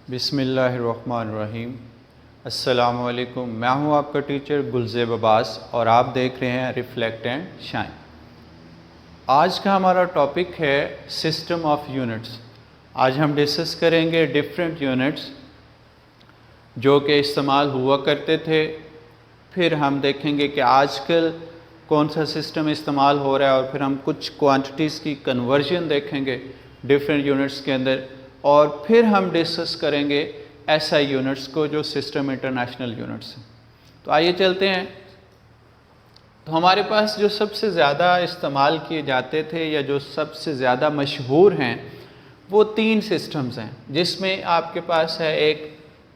बिस्मिल्लाहिर्रहमानिर्रहीम। अस्सलामुअलैकुम। मैं हूं आपका टीचर गुलज़ेब अब्बास और आप देख रहे हैं रिफ्लेक्ट एंड शाइन। आज का हमारा टॉपिक है सिस्टम ऑफ यूनिट्स। आज हम डिस्कस करेंगे डिफरेंट यूनिट्स जो कि इस्तेमाल हुआ करते थे। फिर हम देखेंगे कि आजकल कौन सा सिस्टम इस्तेमाल हो रहा है और फिर हम कुछ क्वांटिटीज़ की कन्वर्जन देखेंगे डिफरेंट यूनिट्स के अंदर। और फिर हम डिस्कस करेंगे SI यूनिट्स को जो सिस्टम इंटरनेशनल यूनिट्स हैं। तो आइए चलते हैं। तो हमारे पास जो सबसे ज़्यादा इस्तेमाल किए जाते थे या जो सबसे ज़्यादा मशहूर हैं वो 3 सिस्टम्स हैं, जिसमें आपके पास है एक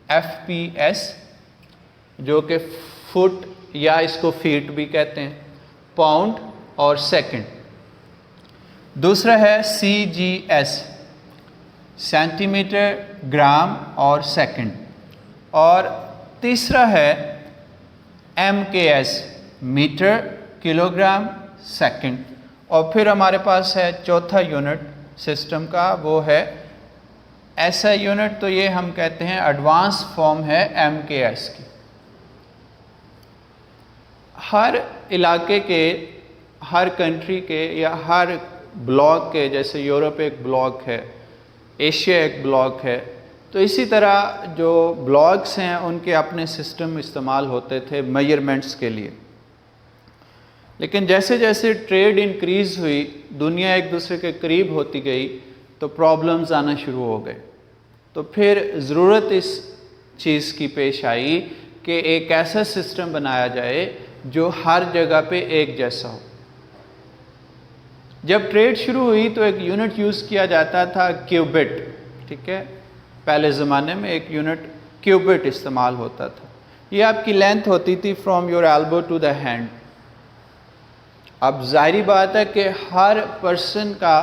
FPS जो कि फुट या इसको फीट भी कहते हैं, पाउंड और सेकंड। दूसरा है CGS सेंटीमीटर, ग्राम और सेकंड। और तीसरा है MKS मीटर, किलोग्राम, सेकंड। और फिर हमारे पास है चौथा यूनिट सिस्टम का, वो है SI यूनिट। तो ये हम कहते हैं एडवांस फॉर्म है MKS की। हर इलाके के, हर कंट्री के या हर ब्लॉक के, जैसे यूरोप एक ब्लॉक है, एशिया एक ब्लॉक है, तो इसी तरह जो ब्लॉक्स हैं उनके अपने सिस्टम इस्तेमाल होते थे मेजरमेंट्स के लिए। लेकिन जैसे जैसे ट्रेड इंक्रीज़ हुई, दुनिया एक दूसरे के करीब होती गई, तो प्रॉब्लम्स आना शुरू हो गए। तो फिर ज़रूरत इस चीज़ की पेश आई कि एक ऐसा सिस्टम बनाया जाए जो हर जगह पे एक जैसा हो। जब ट्रेड शुरू हुई तो एक यूनिट यूज़ किया जाता था क्यूबिट, ठीक है। पहले ज़माने में एक यूनिट क्यूबिट इस्तेमाल होता था। ये आपकी लेंथ होती थी from your elbow to the hand. अब जाहिर बात है कि हर पर्सन का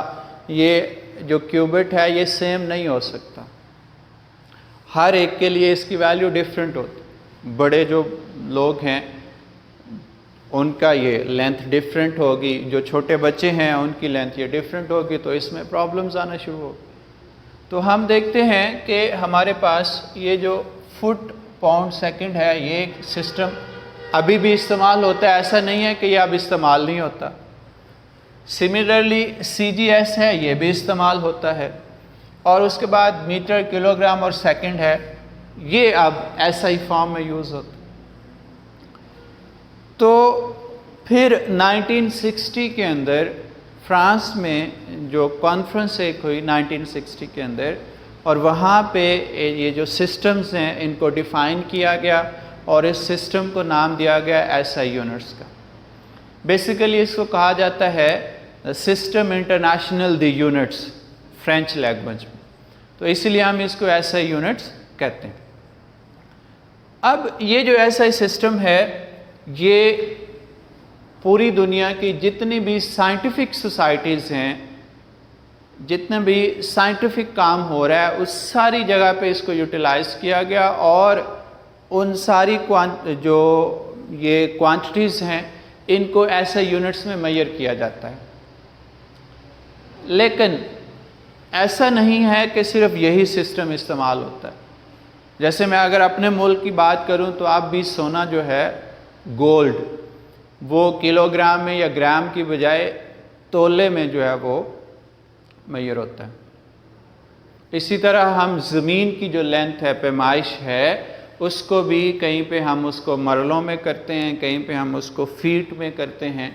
ये जो क्यूबिट है ये सेम नहीं हो सकता, हर एक के लिए इसकी वैल्यू डिफरेंट होती। बड़े जो लोग हैं उनका ये लेंथ डिफरेंट होगी, जो छोटे बच्चे हैं उनकी लेंथ ये डिफरेंट होगी, तो इसमें प्रॉब्लम्स आना शुरू हो। तो हम देखते हैं कि हमारे पास ये जो फुट, पाउंड, सेकंड है, ये एक सिस्टम अभी भी इस्तेमाल होता है। ऐसा नहीं है कि ये अब इस्तेमाल नहीं होता। सिमिलरली CGS है, ये भी इस्तेमाल होता है। और उसके बाद मीटर, किलोग्राम और सेकंड है, ये अब SI फॉर्म में यूज़ होता है। तो फिर 1960 के अंदर फ्रांस में जो कॉन्फ्रेंस एक हुई 1960 के अंदर, और वहाँ पे ये जो सिस्टम्स हैं इनको डिफ़ाइन किया गया और इस सिस्टम को नाम दिया गया SI यूनिट्स का। बेसिकली इसको कहा जाता है system international the units, French language में। तो इसलिए हम इसको SI यूनिट्स कहते हैं। अब ये जो SI सिस्टम है, ये पूरी दुनिया की जितनी भी साइंटिफिक सोसाइटीज़ हैं, जितने भी साइंटिफिक काम हो रहा है, उस सारी जगह पे इसको यूटिलाइज़ किया गया और उन सारी जो ये क्वांटिटीज़ हैं इनको ऐसे यूनिट्स में मेजर किया जाता है। लेकिन ऐसा नहीं है कि सिर्फ यही सिस्टम इस्तेमाल होता है। जैसे मैं अगर अपने मुल्क की बात करूं तो आप भी सोना जो है, गोल्ड, वो किलोग्राम में या ग्राम की बजाय तोले में जो है वो मेजर होता है। इसी तरह हम ज़मीन की जो लेंथ है, पैमाइश है, उसको भी कहीं पे हम उसको मरलों में करते हैं, कहीं पे हम उसको फीट में करते हैं।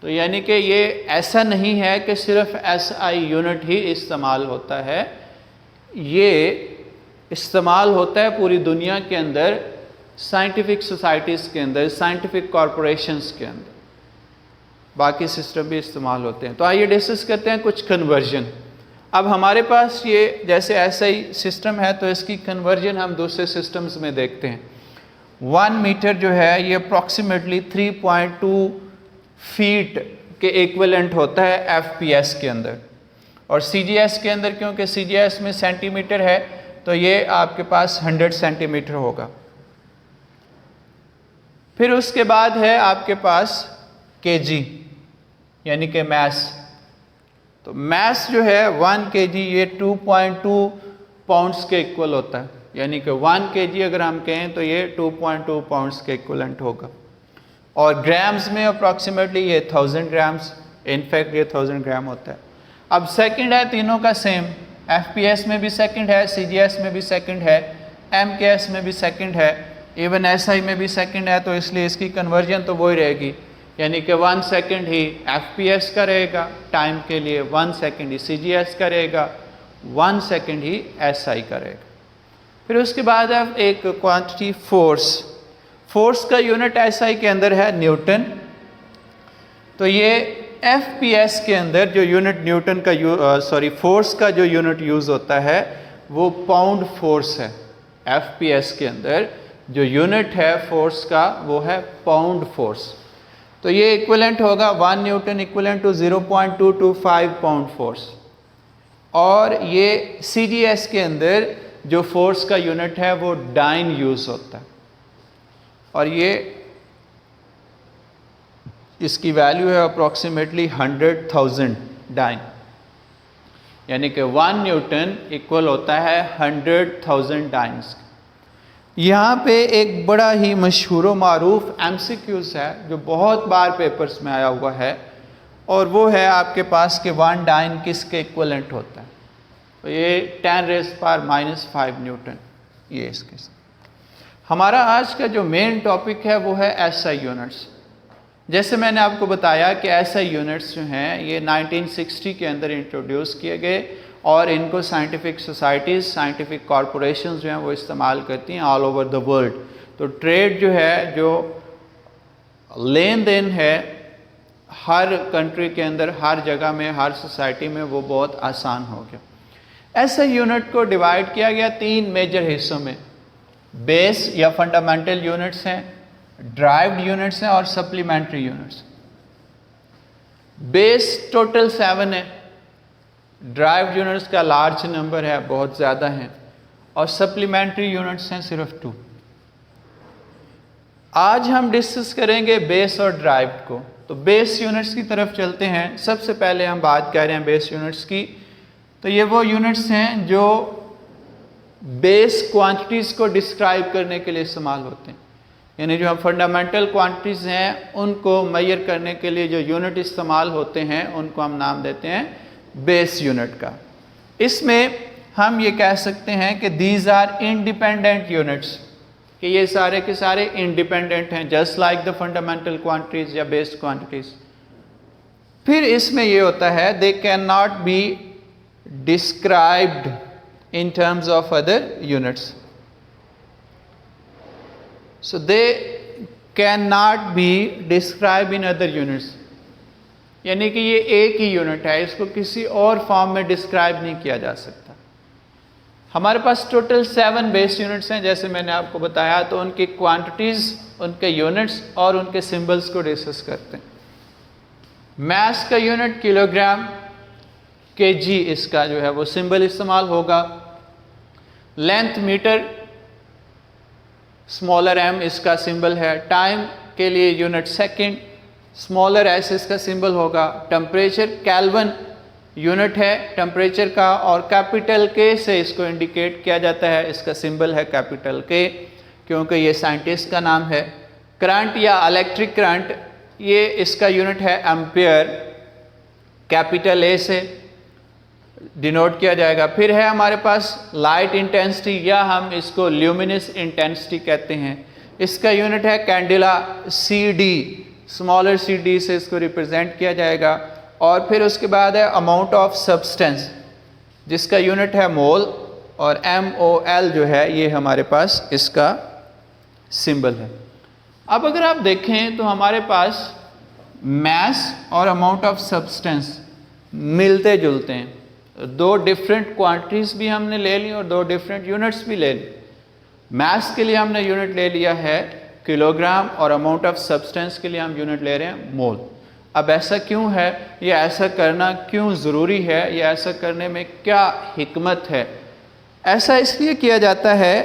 तो यानी कि ये ऐसा नहीं है कि सिर्फ SI यूनिट ही इस्तेमाल होता है, ये इस्तेमाल होता है पूरी दुनिया के अंदर, साइंटिफिक सोसाइटीज़ के अंदर, साइंटिफिक कॉरपोरेशंस के अंदर। बाकी सिस्टम भी इस्तेमाल होते हैं। तो आइए डिस्कस करते हैं कुछ कन्वर्जन। अब हमारे पास ये जैसे SI सिस्टम है तो इसकी कन्वर्जन हम दूसरे सिस्टम्स में देखते हैं। 1 मीटर जो है ये अप्रॉक्सीमेटली 3.2 फीट के इक्विवेलेंट होता है FPS के अंदर। और CGS के अंदर, क्योंकि CGS में सेंटीमीटर है, तो ये आपके पास 100 सेंटीमीटर होगा। फिर उसके बाद है आपके पास kg यानी कि मैस। तो मैस जो है 1 kg ये 2.2 पाउंड्स के इक्वल होता है, यानी कि 1 kg अगर हम कहें तो ये 2.2 पाउंड्स के इक्वलेंट होगा। और ग्राम्स में अप्रॉक्सीमेटली ये 1000 ग्राम्स, इनफैक्ट ये 1000 ग्राम होता है। अब सेकंड है तीनों का सेम, FPS में भी सेकंड है, CGS में भी सेकंड है, MKS में भी सेकंड है, इवन SI में भी सेकंड है, तो इसलिए इसकी कन्वर्जन तो वही रहेगी, यानी कि 1 सेकंड ही FPS का रहेगा टाइम के लिए, 1 सेकंड ही CGS का रहेगा, 1 सेकंड ही SI का रहेगा। फिर उसके बाद अब एक क्वांटिटी फोर्स, फोर्स का यूनिट SI के अंदर है न्यूटन, तो ये FPS के अंदर जो यूनिट न्यूटन का फोर्स का जो यूनिट यूज़ होता है वो पाउंड फोर्स है। FPS के अंदर जो यूनिट है फोर्स का वो है पाउंड फोर्स। तो ये इक्विवेलेंट होगा 1 newton equivalent to 0.225 pound force. और ये CGS के अंदर जो फोर्स का यूनिट है वो डाइन यूज़ होता है, और ये इसकी वैल्यू है अप्रॉक्सीमेटली 100,000 डाइन, यानी कि 1 न्यूटन इक्वल होता है 100,000 डाइन्स। यहाँ पे एक बड़ा ही मशहूर व मारूफ MCQs है जो बहुत बार पेपर्स में आया हुआ है, और वो है आपके पास कि 1 डाइन किसके इक्वलेंट होता है, तो ये 10⁻⁻5 न्यूटन, ये इसके साथ। हमारा आज का जो मेन टॉपिक है वो है SI यूनिट्स। जैसे मैंने आपको बताया कि SI यूनिट्स जो हैं ये 1960 के अंदर इंट्रोड्यूस किए गए, और इनको साइंटिफिक सोसाइटीज़, साइंटिफिक कॉरपोरेशंस जो हैं वो इस्तेमाल करती हैं ऑल ओवर द वर्ल्ड। तो ट्रेड जो है, जो लेन देन है हर कंट्री के अंदर, हर जगह में, हर सोसाइटी में, वो बहुत आसान हो गया। SI यूनिट को डिवाइड किया गया 3 मेजर हिस्सों में, बेस या फंडामेंटल यूनिट्स हैं, ड्राइव्ड यूनिट्स हैं और सप्लीमेंट्री यूनिट्स। बेस टोटल 7 है, ड्राइव्ड यूनिट्स का लार्ज नंबर है, बहुत ज़्यादा हैं, और सप्लीमेंट्री यूनिट्स हैं सिर्फ 2। आज हम डिस्कस करेंगे बेस और ड्राइव्ड को। तो बेस यूनिट्स की तरफ चलते हैं। सबसे पहले हम बात कर रहे हैं बेस यूनिट्स की। तो ये वो यूनिट्स हैं जो बेस क्वांटिटीज़ को डिस्क्राइब करने के लिए इस्तेमाल होते हैं, यानी जो हम फंडामेंटल क्वांटिटीज़ हैं उनको मेजर करने के लिए जो यूनिट इस्तेमाल होते हैं उनको हम नाम देते हैं बेस यूनिट का। इसमें हम ये कह सकते हैं कि दीज आर इंडिपेंडेंट यूनिट्स, कि ये सारे के सारे इंडिपेंडेंट हैं, just like the fundamental quantities या बेस क्वांटिटीज़। फिर इसमें ये होता है they can not be described in terms of other units. So they cannot be described in other units. यानी कि ये एक ही यूनिट है, इसको किसी और फॉर्म में डिस्क्राइब नहीं किया जा सकता। हमारे पास टोटल 7 बेस यूनिट्स हैं, जैसे मैंने आपको बताया, तो उनकी क्वांटिटीज़, उनके यूनिट्स और उनके सिंबल्स को डिस्कस करते हैं। मास का यूनिट किलोग्राम, kg इसका जो है वो सिंबल इस्तेमाल होगा। लेंथ मीटर, स्मॉलर m इसका सिंबल है। टाइम के लिए यूनिट सेकंड, स्मॉलर s इसका सिंबल होगा। टेम्परेचर केल्विन यूनिट है टेम्परेचर का, और कैपिटल K से इसको इंडिकेट किया जाता है, इसका सिंबल है कैपिटल K, क्योंकि ये साइंटिस्ट का नाम है। करंट या इलेक्ट्रिक करंट, ये इसका यूनिट है एम्पियर, कैपिटल A से डिनोट किया जाएगा। फिर है हमारे पास लाइट इंटेंसिटी, या हम इसको ल्यूमिनस इंटेंसिटी कहते हैं, इसका यूनिट है कैंडिला, CD, स्मॉलर CD से इसको रिप्रेजेंट किया जाएगा। और फिर उसके बाद है अमाउंट ऑफ सब्सटेंस, जिसका यूनिट है मोल, और MOL जो है ये हमारे पास इसका सिंबल है। अब अगर आप देखें तो हमारे पास मास और अमाउंट ऑफ सब्सटेंस मिलते जुलते हैं। 2 डिफरेंट क्वांटिटीज़ भी हमने ले ली और 2 डिफरेंट यूनिट्स भी ले ली। मास के लिए हमने यूनिट ले लिया है किलोग्राम, और अमाउंट ऑफ सब्सटेंस के लिए हम यूनिट ले रहे हैं मोल। अब ऐसा क्यों है, या ऐसा करना क्यों ज़रूरी है, या ऐसा करने में क्या हिकमत है? ऐसा इसलिए किया जाता है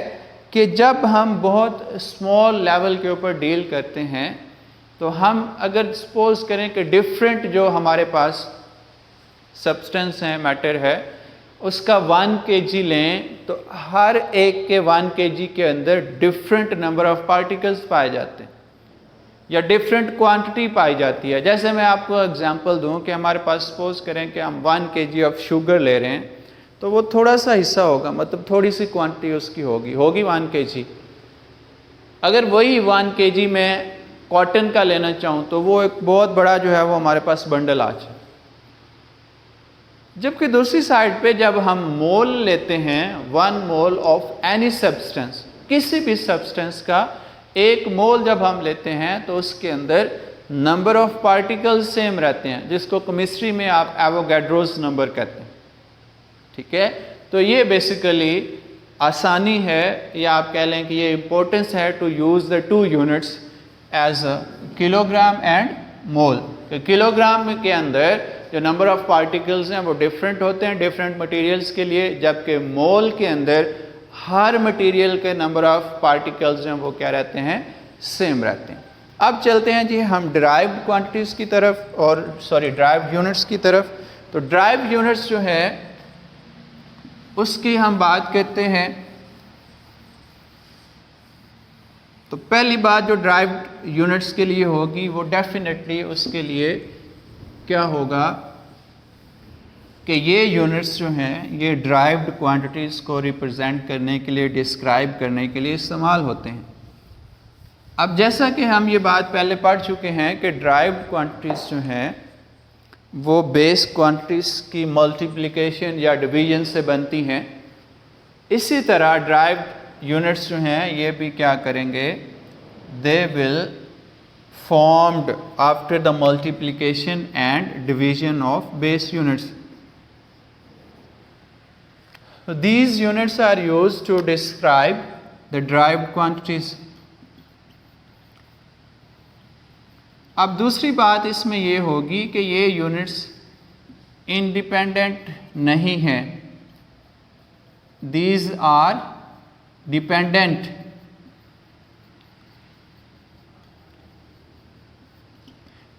कि जब हम बहुत स्मॉल लेवल के ऊपर डील करते हैं, तो हम अगर सपोज करें कि डिफरेंट जो हमारे पास सब्सटेंस हैं, मैटर है, उसका 1 kg लें तो हर एक के 1 kg के अंदर डिफरेंट नंबर ऑफ पार्टिकल्स पाए जाते हैं या डिफरेंट क्वांटिटी पाई जाती है। जैसे मैं आपको एग्जांपल दूं कि हमारे पास सपोज करें कि हम 1 kg ऑफ शुगर ले रहे हैं, तो वो थोड़ा सा हिस्सा होगा, मतलब थोड़ी सी क्वांटिटी उसकी होगी 1 kg। अगर वही 1 kg में कॉटन का लेना चाहूँ तो वो एक बहुत बड़ा जो है वो हमारे पास बंडल आ जाए। जबकि दूसरी साइड पे जब हम मोल लेते हैं, 1 मोल ऑफ एनी सब्सटेंस, किसी भी सब्सटेंस का 1 मोल जब हम लेते हैं तो उसके अंदर नंबर ऑफ पार्टिकल्स सेम रहते हैं, जिसको केमिस्ट्री में आप एवोगैड्रोस नंबर कहते हैं। ठीक है, तो ये बेसिकली आसानी है या आप कह लें कि ये इंपॉर्टेंस है to use the 2 units as a kilogram and mole. Kilogram के अंदर जो नंबर ऑफ पार्टिकल्स हैं वो डिफरेंट होते हैं डिफरेंट मटेरियल्स के लिए, जबकि मोल के अंदर हर मटेरियल के नंबर ऑफ पार्टिकल्स हैं वो क्या रहते हैं, सेम रहते हैं। अब चलते हैं जी हम डिराइव्ड क्वांटिटीज़ की तरफ, और डिराइव्ड यूनिट्स की तरफ। तो डिराइव्ड यूनिट्स जो है उसकी हम बात करते हैं। तो पहली बात जो डिराइव्ड यूनिट्स के लिए होगी वो डेफिनेटली उसके लिए क्या होगा कि ये यूनिट्स जो हैं ये डिराइव्ड क्वांटिटीज़ को रिप्रेजेंट करने के लिए, डिस्क्राइब करने के लिए इस्तेमाल होते हैं। अब जैसा कि हम ये बात पहले पढ़ चुके हैं कि डिराइव्ड क्वांटिटीज़ जो हैं वो बेस क्वांटिटीज़ की मल्टीप्लिकेशन या डिवीजन से बनती हैं। इसी तरह डिराइव्ड यूनिट्स जो हैं ये भी क्या करेंगे, they will formed after the multiplication and division of base units. So these units are used to describe the derived quantities. अब दूसरी बात इसमें ये होगी कि ये यूनिट्स इंडिपेंडेंट नहीं हैं, these are dependent.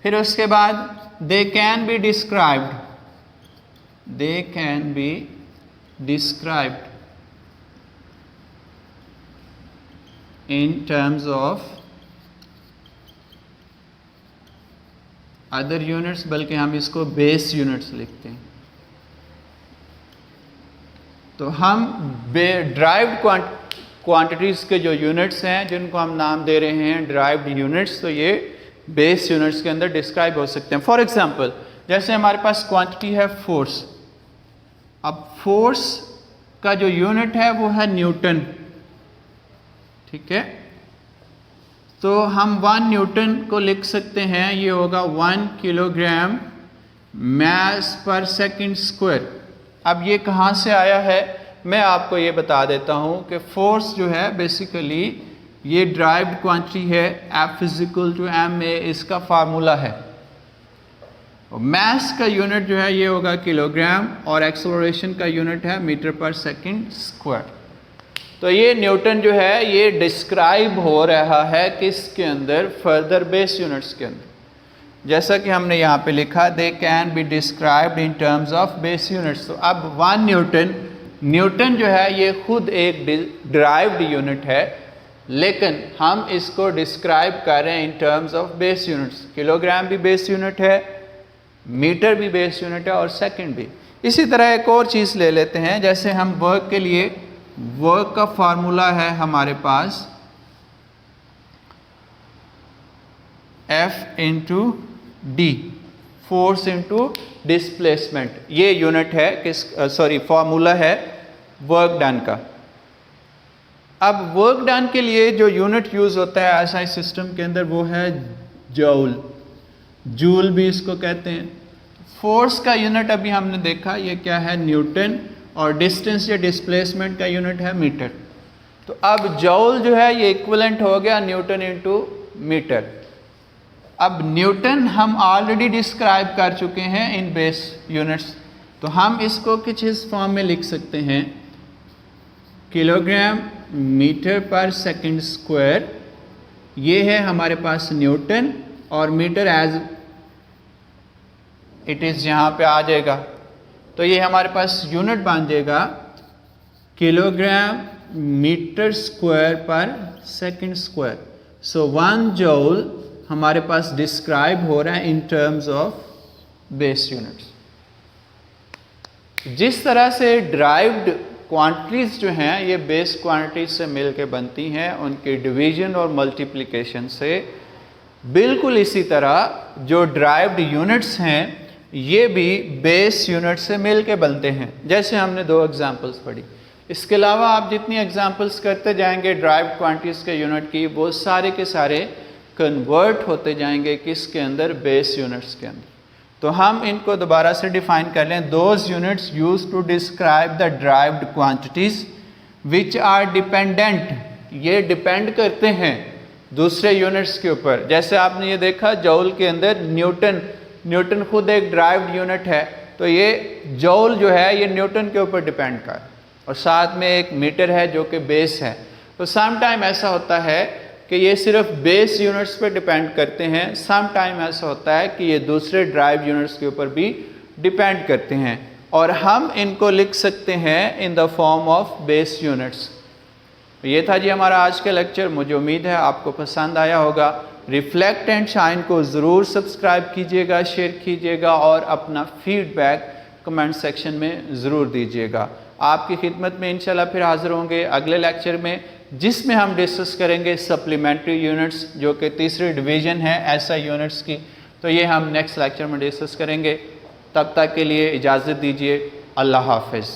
फिर उसके बाद they can be described, they can be described in terms of other units, बल्कि हम इसको बेस यूनिट्स लिखते हैं। तो हम डिराइव्ड क्वांटिटीज़ के जो यूनिट्स हैं जिनको हम नाम दे रहे हैं डिराइव्ड यूनिट्स, तो ये बेस यूनिट्स के अंदर डिस्क्राइब हो सकते हैं। फॉर एग्जांपल जैसे हमारे पास क्वांटिटी है फोर्स। अब फोर्स का जो यूनिट है वो है न्यूटन। ठीक है, तो हम 1 न्यूटन को लिख सकते हैं, ये होगा 1 किलोग्राम मास पर सेकंड स्क्वायर। अब ये कहाँ से आया है मैं आपको ये बता देता हूँ कि फोर्स जो है बेसिकली ये डिराइव्ड क्वांटिटी है, F = ma इसका फार्मूला है। मास का यूनिट जो है ये होगा किलोग्राम और एक्सेलरेशन का यूनिट है मीटर पर सेकंड स्क्वायर। तो ये न्यूटन जो है ये डिस्क्राइब हो रहा है किसके अंदर, फर्दर बेस यूनिट्स के अंदर। जैसा कि हमने यहाँ पे लिखा, they can be described in terms of base units. तो अब 1 न्यूटन जो है ये खुद एक डिराइव्ड यूनिट है, लेकिन हम इसको डिस्क्राइब कर रहे हैं in terms of base units. Kilogram भी बेस यूनिट है, मीटर भी बेस यूनिट है और सेकंड भी। इसी तरह एक और चीज़ ले लेते हैं, जैसे हम वर्क के लिए, वर्क का फार्मूला है हमारे पास F × D, force into displacement. ये यूनिट है फार्मूला है वर्क डन का। अब वर्क डन के लिए जो यूनिट यूज़ होता है एसआई सिस्टम के अंदर वो है जूल, जूल भी इसको कहते हैं। फोर्स का यूनिट अभी हमने देखा ये क्या है, न्यूटन, और डिस्टेंस या डिस्प्लेसमेंट का यूनिट है मीटर। तो अब जूल जो है ये इक्विवेलेंट हो गया न्यूटन इंटू मीटर। अब न्यूटन हम ऑलरेडी डिस्क्राइब कर चुके हैं इन बेस यूनिट्स, तो हम इसको कुछ इस फॉर्म में लिख सकते हैं, किलोग्राम मीटर पर सेकंड स्क्वायर। ये है हमारे पास न्यूटन और मीटर एज इट इज़ यहाँ पे आ जाएगा। तो ये हमारे पास यूनिट बन जाएगा किलोग्राम मीटर स्क्वायर पर सेकंड स्क्वायर। सो 1 जूल हमारे पास डिस्क्राइब हो रहा है in terms of base units. जिस तरह से ड्राइव्ड क्वांटिटीज जो हैं ये बेस क्वांटिटीज से मिलके बनती हैं, उनके डिवीजन और मल्टीप्लिकेशन से, बिल्कुल इसी तरह जो ड्राइव्ड यूनिट्स हैं ये भी बेस यूनिट से मिलके बनते हैं। जैसे हमने 2 एग्जांपल्स पढ़ी, इसके अलावा आप जितनी एग्जांपल्स करते जाएंगे ड्राइव्ड क्वांटिटीज के यूनिट की, वो सारे के सारे कन्वर्ट होते जाएंगे किसके अंदर, बेस यूनिट्स के अंदर। तो हम इनको दोबारा से डिफाइन कर लें, those units use to describe the derived quantities which are dependent, ये डिपेंड करते हैं दूसरे यूनिट्स के ऊपर। जैसे आपने ये देखा जौल के अंदर न्यूटन खुद एक ड्राइव्ड यूनिट है, तो ये जौल जो है ये न्यूटन के ऊपर डिपेंड कर, और साथ में एक मीटर है जो कि बेस है। तो सम टाइम ऐसा होता है कि ये सिर्फ बेस यूनिट्स पे डिपेंड करते हैं, सम टाइम ऐसा होता है कि ये दूसरे ड्राइव यूनिट्स के ऊपर भी डिपेंड करते हैं, और हम इनको लिख सकते हैं in the form of base units. ये था जी हमारा आज का लेक्चर। मुझे उम्मीद है आपको पसंद आया होगा। रिफ्लेक्ट एंड शाइन को ज़रूर सब्सक्राइब कीजिएगा, शेयर कीजिएगा और अपना फीडबैक कमेंट सेक्शन में ज़रूर दीजिएगा। आपकी खिदमत में इंशाल्लाह फिर हाज़िर होंगे अगले लेक्चर में, जिसमें हम डिस्कस करेंगे सप्लीमेंट्री यूनिट्स, जो कि तीसरी डिवीज़न है एसआई यूनिट्स की। तो ये हम नेक्स्ट लेक्चर में डिस्कस करेंगे। तब तक के लिए इजाज़त दीजिए। अल्लाह हाफ़िज़।